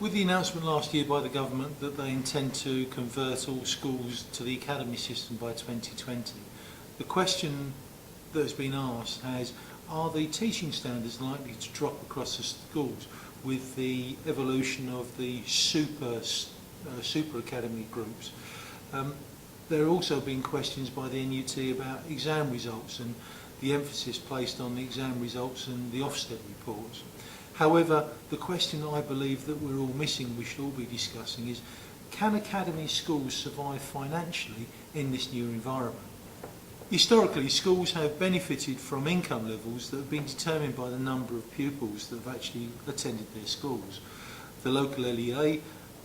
With the announcement last year by the government that they intend to convert all schools to the academy system by 2020, the question that has been asked has, are the teaching standards likely to drop across the schools with the evolution of the super academy groups? There have also been questions by the NUT about exam results and the emphasis placed on the exam results and the Ofsted reports. However, the question I believe that we're all missing, we should all be discussing, is can academy schools survive financially in this new environment? Historically, schools have benefited from income levels that have been determined by the number of pupils that have actually attended their schools. The local LEA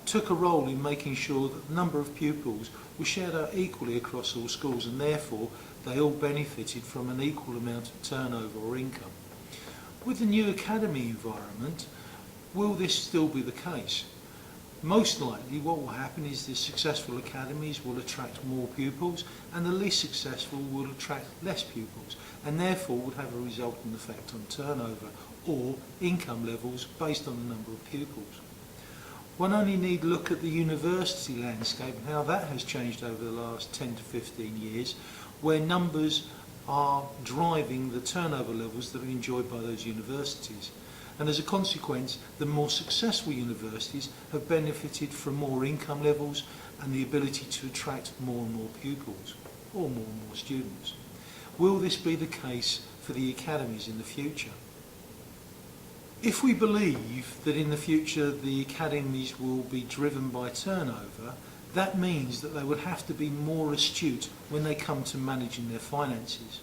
took a role in making sure that the number of pupils was shared out equally across all schools, and therefore they all benefited from an equal amount of turnover or income. With the new academy environment, will this still be the case? Most likely what will happen is the successful academies will attract more pupils and the least successful will attract less pupils, and therefore would have a resultant effect on turnover or income levels based on the number of pupils. One only need look at the university landscape and how that has changed over the last 10 to 15 years, where numbers are driving the turnover levels that are enjoyed by those universities. And as a consequence, the more successful universities have benefited from more income levels and the ability to attract more and more pupils, or more and more students. Will this be the case for the academies in the future? If we believe that in the future the academies will be driven by turnover, that means that they would have to be more astute when they come to managing their finances.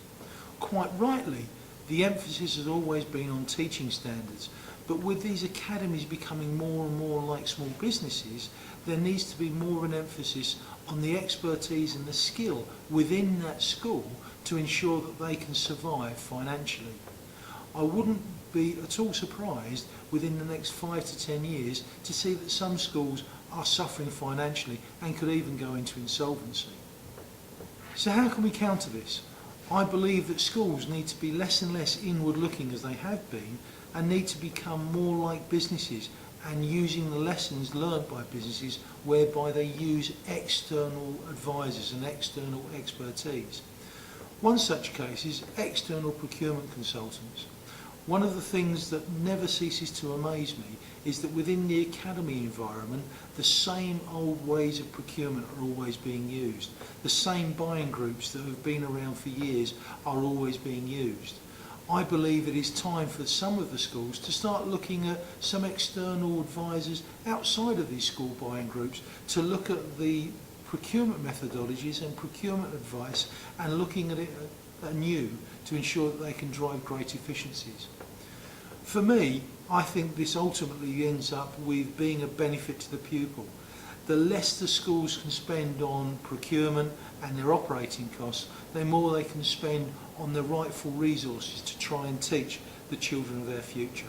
Quite rightly, the emphasis has always been on teaching standards, but with these academies becoming more and more like small businesses, there needs to be more of an emphasis on the expertise and the skill within that school to ensure that they can survive financially. I wouldn't be at all surprised within the next 5 to 10 years to see that some schools are suffering financially and could even go into insolvency. So how can we counter this? I believe that schools need to be less and less inward looking as they have been and need to become more like businesses and using the lessons learned by businesses whereby they use external advisors and external expertise. One such case is external procurement consultants. One of the things that never ceases to amaze me is that within the academy environment, the same old ways of procurement are always being used. The same buying groups that have been around for years are always being used. I believe it is time for some of the schools to start looking at some external advisors outside of these school buying groups to look at the procurement methodologies and procurement advice and looking at it anew to ensure that they can drive great efficiencies. For me, I think this ultimately ends up with being a benefit to the pupil. The less the schools can spend on procurement and their operating costs, the more they can spend on the rightful resources to try and teach the children of their future.